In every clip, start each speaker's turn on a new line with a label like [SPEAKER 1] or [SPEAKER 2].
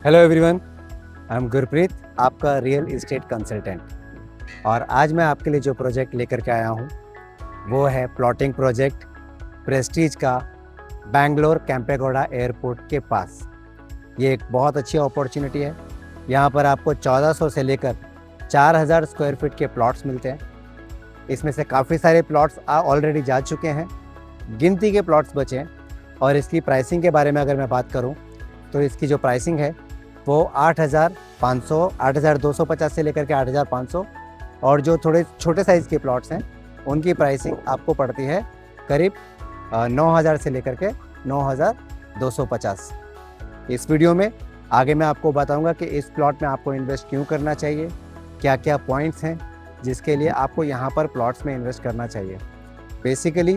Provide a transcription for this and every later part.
[SPEAKER 1] Hello everyone, I am Gurpreet, आपका real estate consultant. और आज मैं आपके लिए जो प्रोजेक्ट लेकर के आया हूँ वो है प्लॉटिंग प्रोजेक्ट प्रेस्टीज का बेंगलोर कैंपेगौड़ा एयरपोर्ट के पास। ये एक बहुत अच्छी अपॉर्चुनिटी है। यहाँ पर आपको 1400 से लेकर 4000 स्क्वायर फीट के प्लॉट्स मिलते हैं। इसमें से काफ़ी सारे प्लॉट्स ऑलरेडी जा चुके हैं, गिनती के प्लॉट्स बचे हैं। और इसकी प्राइसिंग के बारे में अगर मैं बात करूँ तो इसकी जो प्राइसिंग है वो 8500, 8250 से लेकर के 8500, और जो थोड़े छोटे साइज़ के प्लॉट्स हैं उनकी प्राइसिंग आपको पड़ती है करीब 9000 से लेकर के 9250। इस वीडियो में आगे मैं आपको बताऊंगा कि इस प्लॉट में आपको इन्वेस्ट क्यों करना चाहिए, क्या क्या पॉइंट्स हैं जिसके लिए आपको यहाँ पर प्लॉट्स में इन्वेस्ट करना चाहिए। बेसिकली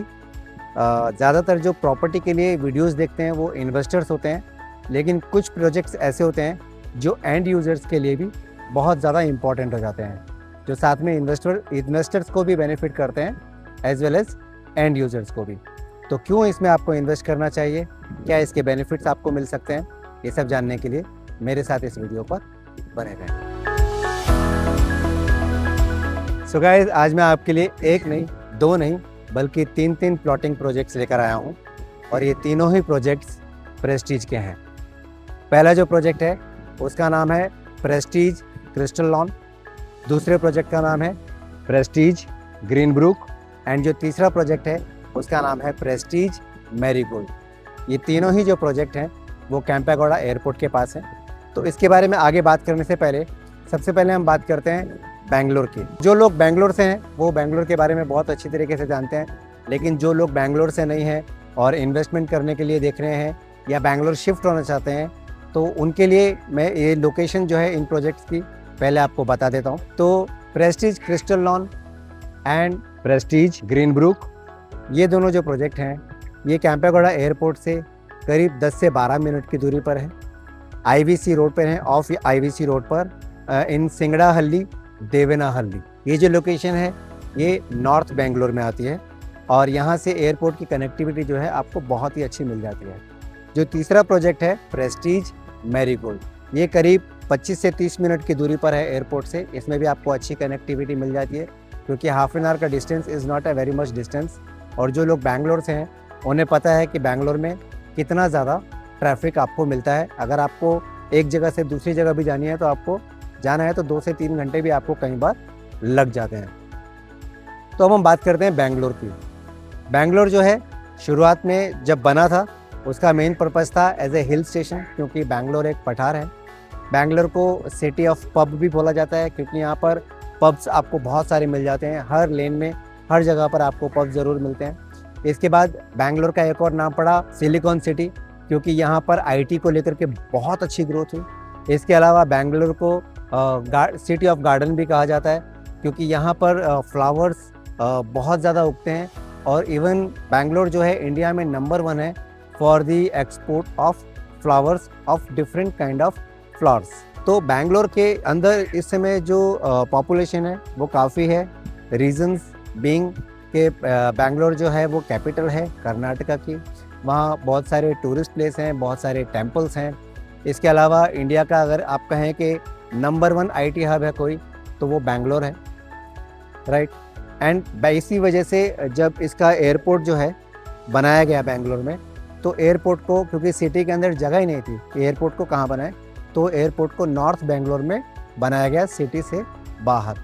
[SPEAKER 1] ज़्यादातर जो प्रॉपर्टी के लिए वीडियोज़ देखते हैं वो इन्वेस्टर्स होते हैं, लेकिन कुछ प्रोजेक्ट्स ऐसे होते हैं जो एंड यूज़र्स के लिए भी बहुत ज़्यादा इम्पॉर्टेंट हो जाते हैं, जो साथ में इन्वेस्टर्स को भी बेनिफिट करते हैं as well as end users को भी। तो क्यों इसमें आपको इन्वेस्ट करना चाहिए, क्या इसके बेनिफिट्स आपको मिल सकते हैं, ये सब जानने के लिए मेरे साथ इस वीडियो पर बने रहें। सो गाइस, आज मैं आपके लिए एक नहीं, दो नहीं, बल्कि तीन प्लॉटिंग प्रोजेक्ट्स लेकर आया हूँ, और ये तीनों ही प्रोजेक्ट्स प्रेस्टीज के हैं। पहला जो प्रोजेक्ट है उसका नाम है प्रेस्टीज क्रिस्टल लॉन, दूसरे प्रोजेक्ट का नाम है प्रेस्टीज ग्रीन ब्रुक, एंड जो तीसरा प्रोजेक्ट है उसका नाम है प्रेस्टीज मैरीगोल्ड। ये तीनों ही जो प्रोजेक्ट हैं वो कैंपेगौड़ा एयरपोर्ट के पास हैं। तो इसके बारे में आगे बात करने से पहले सबसे पहले हम बात करते हैं बेंगलोर की। जो लोग बेंगलोर से हैं वो बेंगलोर के बारे में बहुत अच्छी तरीके से जानते हैं, लेकिन जो लोग बेंगलोर से नहीं हैं और इन्वेस्टमेंट करने के लिए देख रहे हैं या बेंगलोर शिफ्ट होना चाहते हैं, तो उनके लिए मैं ये लोकेशन जो है इन प्रोजेक्ट्स की पहले आपको बता देता हूँ। तो Prestige Crystal Lawn and Prestige Green Brook, ये दोनों जो प्रोजेक्ट हैं ये कैंपेगौड़ा एयरपोर्ट से करीब 10 से 12 मिनट की दूरी पर है। आईवीसी रोड पर हैं, ऑफ आईवीसी रोड पर इन सिंगड़ाहल्ली देवेनाहल्ली। ये जो लोकेशन है ये नॉर्थ बेंगलोर में आती है, और यहाँ से एयरपोर्ट की कनेक्टिविटी जो है आपको बहुत ही अच्छी मिल जाती है। जो तीसरा प्रोजेक्ट है प्रेस्टीज मैरीगोल्ड, ये करीब 25 से 30 मिनट की दूरी पर है एयरपोर्ट से। इसमें भी आपको अच्छी कनेक्टिविटी मिल जाती है, क्योंकि हाफ एन आवर का distance is not a very much distance. और जो लोग बैंगलोर से हैं उन्हें पता है कि बैंगलोर में कितना ज़्यादा ट्रैफिक आपको मिलता है। अगर आपको एक जगह से दूसरी जगह भी जानी है तो आपको जाना है तो 2 से 3 घंटे भी आपको कई बार लग जाते हैं। तो अब हम बात करते हैं बेंगलोर की। बेंगलोर जो है शुरुआत में जब बना था उसका मेन पर्पज़ था एज ए हिल स्टेशन, क्योंकि बेंगलोर एक पठार है। बेंगलोर को सिटी ऑफ पब भी बोला जाता है, क्योंकि यहाँ पर पब्स आपको बहुत सारे मिल जाते हैं। हर लेन में, हर जगह पर आपको पब ज़रूर मिलते हैं। इसके बाद बेंगलोर का एक और नाम पड़ा सिलिकॉन सिटी, क्योंकि यहाँ पर आईटी को लेकर के बहुत अच्छी ग्रोथ हुई। इसके अलावा बेंगलोर को सिटी ऑफ गार्डन भी कहा जाता है, क्योंकि यहाँ पर फ्लावर्स बहुत ज़्यादा उगते हैं। और इवन बेंगलोर जो है इंडिया में नंबर 1 है for the export of flowers of different kind of flowers. तो बेंगलोर के अंदर इस समय जो पॉपुलेशन है वो काफ़ी है। रीजंस बीइंग के बेंगलोर जो है वो कैपिटल है कर्नाटका की, वहाँ बहुत सारे टूरिस्ट प्लेस हैं, बहुत सारे टेम्पल्स हैं। इसके अलावा इंडिया का अगर आप कहें कि नंबर 1 आईटी हब है कोई, तो वो बेंगलोर है, राइट। एंड इसी वजह से जब इसका एयरपोर्ट जो है बनाया गया बेंगलोर में, तो एयरपोर्ट को, क्योंकि सिटी के अंदर जगह ही नहीं थी, एयरपोर्ट को कहाँ बनाए, तो एयरपोर्ट को नॉर्थ बेंगलोर में बनाया गया, सिटी से बाहर।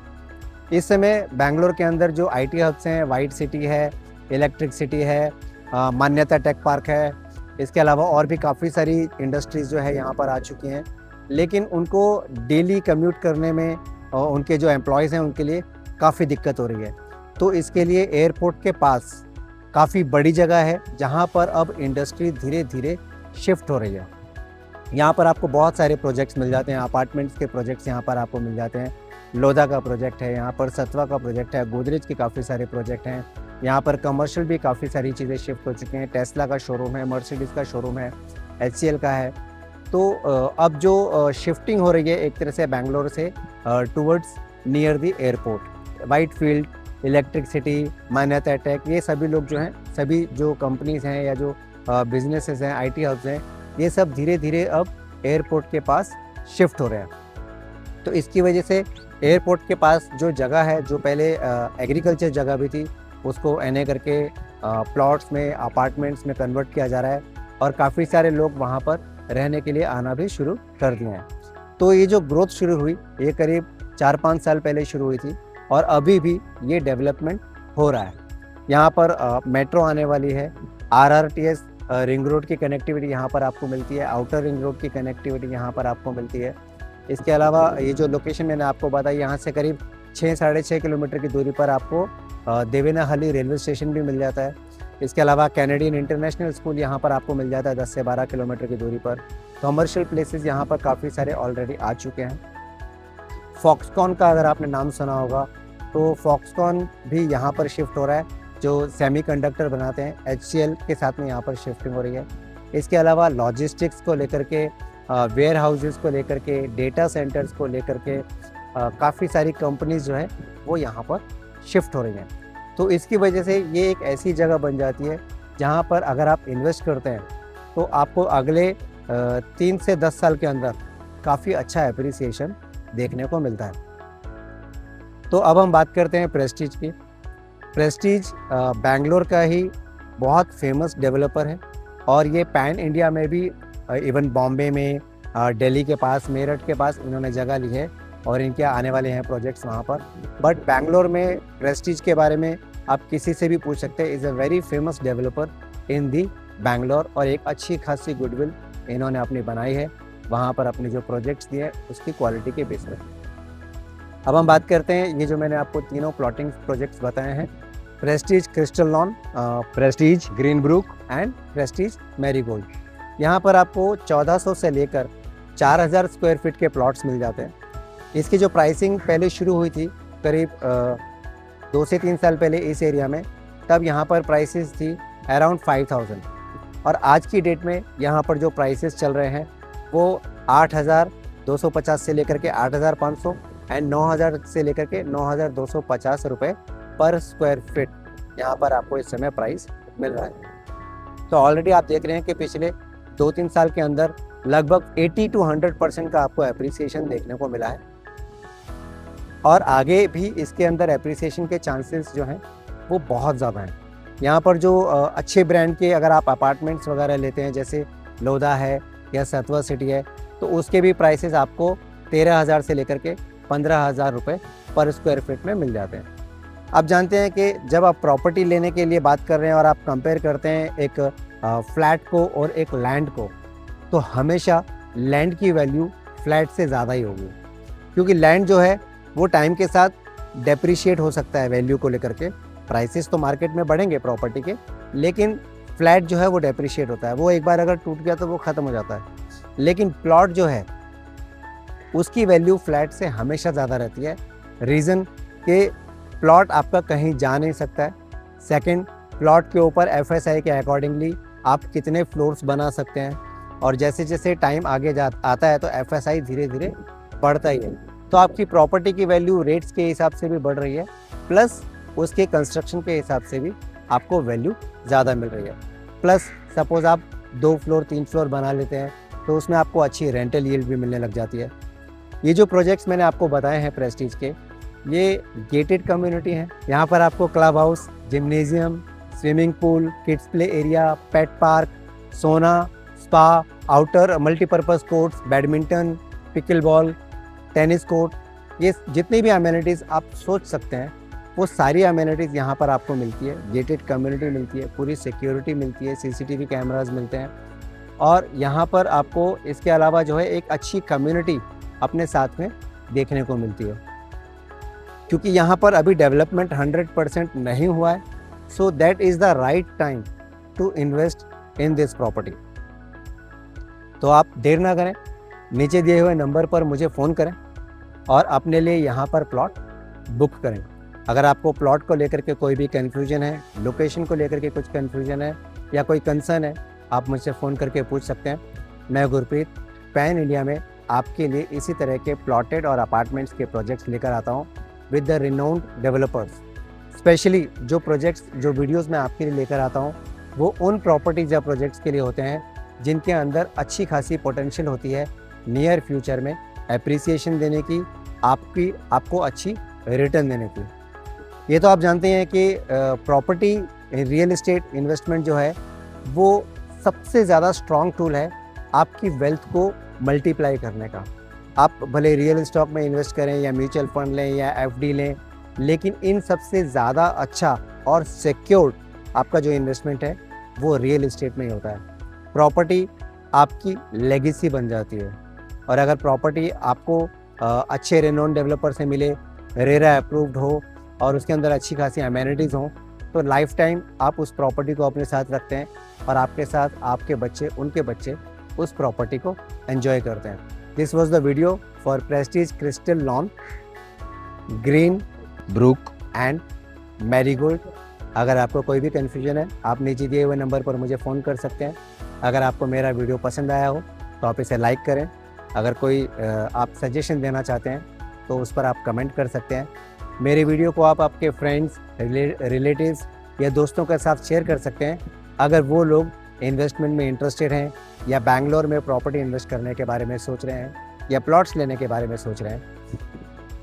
[SPEAKER 1] इस समय बेंगलोर के अंदर जो आईटी हब्स हैं, वाइट सिटी है, इलेक्ट्रिक सिटी है, मान्यता टेक पार्क है, इसके अलावा और भी काफ़ी सारी इंडस्ट्रीज़ जो है यहाँ पर आ चुकी हैं। लेकिन उनको डेली कम्यूट करने में उनके जो एम्प्लॉयज़ हैं उनके लिए काफ़ी दिक्कत हो रही है। तो इसके लिए एयरपोर्ट के पास काफ़ी बड़ी जगह है जहाँ पर अब इंडस्ट्री धीरे धीरे शिफ्ट हो रही है। यहाँ पर आपको बहुत सारे प्रोजेक्ट्स मिल जाते हैं, अपार्टमेंट्स के प्रोजेक्ट्स यहाँ पर आपको मिल जाते हैं। लोधा का प्रोजेक्ट है, यहाँ पर सत्वा का प्रोजेक्ट है, गोदरेज के काफ़ी सारे प्रोजेक्ट हैं। यहाँ पर कमर्शियल भी काफ़ी सारी चीज़ें शिफ्ट हो चुकी हैं। टेस्ला का शोरूम है, मर्सिडीज़ का शोरूम है, HCL का है। तो अब जो शिफ्टिंग हो रही है एक तरह से बेंगलोर से towards near the airport, white field, electric city, मान्यता टेक, ये सभी लोग जो हैं, सभी जो कंपनीज़ हैं या जो बिजनेसेस हैं, आईटी हब्स हैं, ये सब धीरे धीरे अब एयरपोर्ट के पास शिफ्ट हो रहे हैं। तो इसकी वजह से एयरपोर्ट के पास जो जगह है, जो पहले एग्रीकल्चर जगह भी थी, उसको एनए करके प्लॉट्स में, अपार्टमेंट्स में कन्वर्ट किया जा रहा है और काफ़ी सारे लोग वहाँ पर रहने के लिए आना भी शुरू कर दिए हैं। तो ये जो ग्रोथ शुरू हुई, ये करीब 4-5 साल पहले शुरू हुई थी और अभी भी ये डेवलपमेंट हो रहा है। यहाँ पर मेट्रो आने वाली है, आरआरटीएस रिंग रोड की कनेक्टिविटी यहाँ पर आपको मिलती है, आउटर रिंग रोड की कनेक्टिविटी यहाँ पर आपको मिलती है। इसके अलावा ये जो लोकेशन मैंने आपको बताई, यहाँ से करीब 6-6.5 किलोमीटर की दूरी पर आपको देवेनाहल्ली रेलवे स्टेशन भी मिल जाता है। इसके अलावा कैनेडियन इंटरनेशनल स्कूल यहाँ पर आपको मिल जाता है 10 से 12 किलोमीटर की दूरी पर। कमर्शियल प्लेसेस यहाँ पर काफ़ी सारे ऑलरेडी आ चुके हैं। फॉक्सकॉन का अगर आपने नाम सुना होगा, तो फॉक्सकॉन भी यहाँ पर शिफ्ट हो रहा है, जो सेमीकंडक्टर बनाते हैं, HCL के साथ में यहाँ पर शिफ्टिंग हो रही है। इसके अलावा लॉजिस्टिक्स को लेकर के, वेयर हाउसेस को लेकर के, डेटा सेंटर्स को लेकर के काफ़ी सारी कंपनीज जो है वो यहाँ पर शिफ्ट हो रही हैं। तो इसकी वजह से ये एक ऐसी जगह बन जाती है जहाँ पर अगर आप इन्वेस्ट करते हैं तो आपको अगले 3 से 10 साल के अंदर काफ़ी अच्छा एप्रिसिएशन देखने को मिलता है। तो अब हम बात करते हैं प्रेस्टीज की। प्रेस्टीज बैंगलोर का ही बहुत फेमस डेवलपर है और ये पैन इंडिया में भी, इवन बॉम्बे में, दिल्ली के पास, मेरठ के पास इन्होंने जगह ली है और इनके आने वाले हैं प्रोजेक्ट्स वहाँ पर। बट बैंगलोर में प्रेस्टीज के बारे में आप किसी से भी पूछ सकते हैं। Is a very famous developer in the Bangalore और एक अच्छी खासी गुडविल इन्होंने अपनी बनाई है वहाँ पर अपने जो प्रोजेक्ट्स दिए उसकी क्वालिटी के बेस पर। अब हम बात करते हैं, ये जो मैंने आपको तीनों प्लॉटिंग प्रोजेक्ट्स बताए हैं, Prestige Crystal Lawn, Prestige Greenbrook and Prestige Marigold. यहाँ पर आपको 1400 से लेकर 4000 स्क्वायर फीट के प्लॉट्स मिल जाते हैं। इसकी जो प्राइसिंग पहले शुरू हुई थी करीब 2 से 3 साल पहले इस एरिया में, तब यहाँ पर प्राइसेस थी अराउंड 5000 और आज की डेट में यहाँ पर जो प्राइसेस चल रहे हैं वो 8250 से लेकर के 8500 एंड 9000 से लेकर के 9250 रुपये पर स्क्वायर फीट यहाँ पर आपको इस समय प्राइस मिल रहा है। तो ऑलरेडी आप देख रहे हैं कि पिछले 2-3 साल के अंदर लगभग 80 to 100% का आपको एप्रिसिएशन देखने को मिला है और आगे भी इसके अंदर एप्रिसिएशन के चांसेस जो हैं वो बहुत ज़्यादा हैं। यहाँ पर जो अच्छे ब्रांड के अगर आप अपार्टमेंट्स वगैरह लेते हैं, जैसे लोधा है या सत्वा सिटी है, तो उसके भी प्राइसेस आपको 13,000 से लेकर के 15,000 रुपये पर स्क्वायर फीट में मिल जाते हैं। आप जानते हैं कि जब आप प्रॉपर्टी लेने के लिए बात कर रहे हैं और आप कंपेयर करते हैं एक फ्लैट को और एक लैंड को, तो हमेशा लैंड की वैल्यू फ्लैट से ज़्यादा ही होगी, क्योंकि लैंड जो है वो टाइम के साथ डेप्रिशिएट हो सकता है वैल्यू को लेकर के। प्राइसेस तो मार्केट में बढ़ेंगे प्रॉपर्टी के, लेकिन फ्लैट जो है वो डेप्रिशिएट होता है, वो एक बार अगर टूट गया तो वो ख़त्म हो जाता है। लेकिन प्लॉट जो है उसकी वैल्यू फ्लैट से हमेशा ज़्यादा रहती है। रीज़न कि प्लॉट आपका कहीं जा नहीं सकता है। सेकंड, प्लॉट के ऊपर FSI के अकॉर्डिंगली आप कितने फ्लोर्स बना सकते हैं, और जैसे जैसे टाइम आगे आता है तो FSI धीरे धीरे बढ़ता ही है। तो आपकी प्रॉपर्टी की वैल्यू रेट्स के हिसाब से भी बढ़ रही है, प्लस उसके कंस्ट्रक्शन के हिसाब से भी आपको वैल्यू ज़्यादा मिल रही है। प्लस सपोज़ आप 2 फ्लोर 3 फ्लोर बना लेते हैं तो उसमें आपको अच्छी रेंटल यील्ड भी मिलने लग जाती है। ये जो प्रोजेक्ट्स मैंने आपको बताए हैं प्रेस्टीज के, ये गेटेड कम्युनिटी हैं। यहाँ पर आपको club house, gymnasium, swimming pool, kids play area, pet park, sauna, spa, outer multipurpose courts, badminton, pickle ball, tennis court, ये जितनी भी अमेनिटीज़ आप सोच सकते हैं वो सारी अमेनिटीज़ यहाँ पर आपको मिलती है। गेटेड कम्युनिटी मिलती है, पूरी सिक्योरिटी मिलती है, CCTV कैमराज मिलते हैं, और यहाँ पर आपको इसके अलावा जो है एक अच्छी कम्युनिटी अपने साथ में देखने को मिलती है। क्योंकि यहाँ पर अभी डेवलपमेंट 100% नहीं हुआ है, so that is the right time to invest in this property. तो आप देर ना करें, नीचे दिए हुए नंबर पर मुझे फ़ोन करें और अपने लिए यहाँ पर प्लॉट बुक करें। अगर आपको प्लॉट को लेकर के कोई भी कन्फ्यूजन है, लोकेशन को लेकर के कुछ कन्फ्यूजन है या कोई कंसर्न है, आप मुझसे फ़ोन करके पूछ सकते हैं। मैं गुरप्रीत पैन इंडिया में आपके लिए इसी तरह के प्लॉटेड और अपार्टमेंट्स के प्रोजेक्ट्स लेकर आता हूँ with the renowned developers. Specially जो प्रोजेक्ट्स, जो वीडियोस मैं आपके लिए लेकर आता हूँ वो उन प्रॉपर्टीज़ या प्रोजेक्ट्स के लिए होते हैं जिनके अंदर अच्छी खासी पोटेंशियल होती है नियर फ्यूचर में एप्रिसिएशन देने की, आपको अच्छी रिटर्न देने की। ये तो आप जानते हैं कि प्रॉपर्टी रियल एस्टेट इन्वेस्टमेंट जो है वो सबसे ज़्यादा स्ट्रॉन्ग टूल है आपकी वेल्थ को मल्टीप्लाई करने का। आप भले रियल स्टॉक में इन्वेस्ट करें या म्यूचुअल फंड लें या एफडी लें, लेकिन इन सबसे ज़्यादा अच्छा और सिक्योर्ड आपका जो इन्वेस्टमेंट है वो रियल एस्टेट में ही होता है। प्रॉपर्टी आपकी लेगेसी बन जाती है, और अगर प्रॉपर्टी आपको अच्छे रेनोन डेवलपर से मिले, रेरा अप्रूव्ड हो और उसके अंदर अच्छी खासी अमेनिटीज़ हों, तो लाइफ टाइम आप उस प्रॉपर्टी को अपने साथ रखते हैं और आपके साथ आपके बच्चे, उनके बच्चे उस प्रॉपर्टी को एंजॉय करते हैं। This was the video for Prestige Crystal Lawn, Green Brook and Marigold. अगर आपको कोई भी कन्फ्यूजन है, आप नीचे दिए हुए नंबर पर मुझे फ़ोन कर सकते हैं। अगर आपको मेरा वीडियो पसंद आया हो तो आप इसे लाइक करें। अगर कोई आप सजेशन देना चाहते हैं तो उस पर आप कमेंट कर सकते हैं। मेरे वीडियो को आप आपके फ्रेंड्स, रिलेटिव्स या दोस्तों के साथ शेयर कर सकते हैं अगर वो लोग इन्वेस्टमेंट में इंटरेस्टेड हैं या बैंगलोर में प्रॉपर्टी इन्वेस्ट करने के बारे में सोच रहे हैं या प्लॉट्स लेने के बारे में सोच रहे हैं।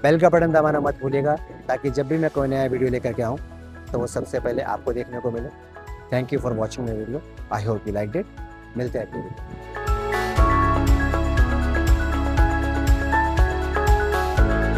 [SPEAKER 1] बेल का बटन दबाना मत भूलिएगा ताकि जब भी मैं कोई नया वीडियो लेकर के आऊँ तो वो सबसे पहले आपको देखने को मिले। Thank you for watching my video. I hope you like it. मिलते हैं अगली वीडियो।